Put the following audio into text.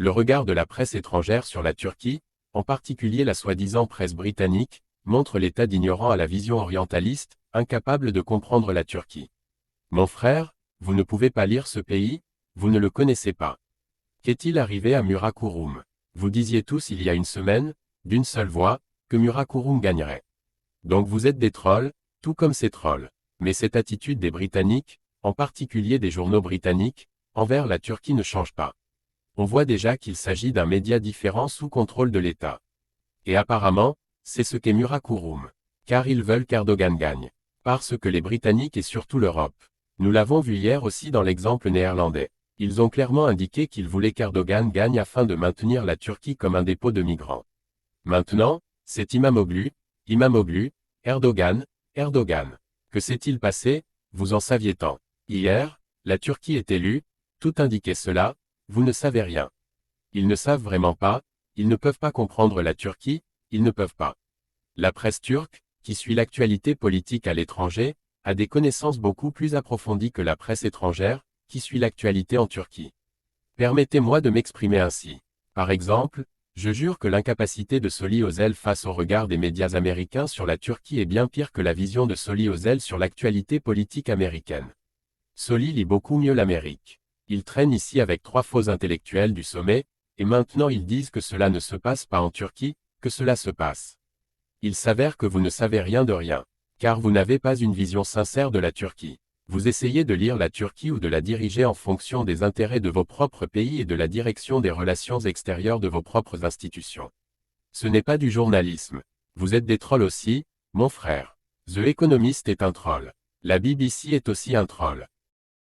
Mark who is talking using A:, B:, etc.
A: Le regard de la presse étrangère sur la Turquie, en particulier la soi-disant presse britannique, montre l'état d'ignorant à la vision orientaliste, incapable de comprendre la Turquie. Mon frère, vous ne pouvez pas lire ce pays, vous ne le connaissez pas. Qu'est-il arrivé à Murat-Kurum? Vous disiez tous il y a une semaine, d'une seule voix, que Murat-Kurum gagnerait. Donc vous êtes des trolls, tout comme ces trolls. Mais cette attitude des Britanniques, en particulier des journaux britanniques, envers la Turquie ne change pas. On voit déjà qu'il s'agit d'un média différent sous contrôle de l'État. Et apparemment, c'est ce qu'est Murat-Kurum. Car ils veulent qu'Erdogan gagne. Parce que les Britanniques et surtout l'Europe. Nous l'avons vu hier aussi dans l'exemple néerlandais. Ils ont clairement indiqué qu'ils voulaient qu'Erdogan gagne afin de maintenir la Turquie comme un dépôt de migrants. Maintenant, c'est Imamoglu, Erdogan, Erdogan. Que s'est-il passé? Vous en saviez tant. Hier, la Turquie est élue, tout indiquait cela, vous ne savez rien. Ils ne savent vraiment pas, ils ne peuvent pas comprendre la Turquie, ils ne peuvent pas. La presse turque, qui suit l'actualité politique à l'étranger, a des connaissances beaucoup plus approfondies que la presse étrangère, qui suit l'actualité en Turquie. Permettez-moi de m'exprimer ainsi. Par exemple, je jure que l'incapacité de Solly Özel face au regard des médias américains sur la Turquie est bien pire que la vision de Solly Özel sur l'actualité politique américaine. Solly lit beaucoup mieux l'Amérique. Il traîne ici avec 3 faux intellectuels du sommet, et maintenant ils disent que cela ne se passe pas en Turquie, que cela se passe. Il s'avère que vous ne savez rien de rien, car vous n'avez pas une vision sincère de la Turquie. Vous essayez de lire la Turquie ou de la diriger en fonction des intérêts de vos propres pays et de la direction des relations extérieures de vos propres institutions. Ce n'est pas du journalisme. Vous êtes des trolls aussi, mon frère. The Economist est un troll. La BBC est aussi un troll.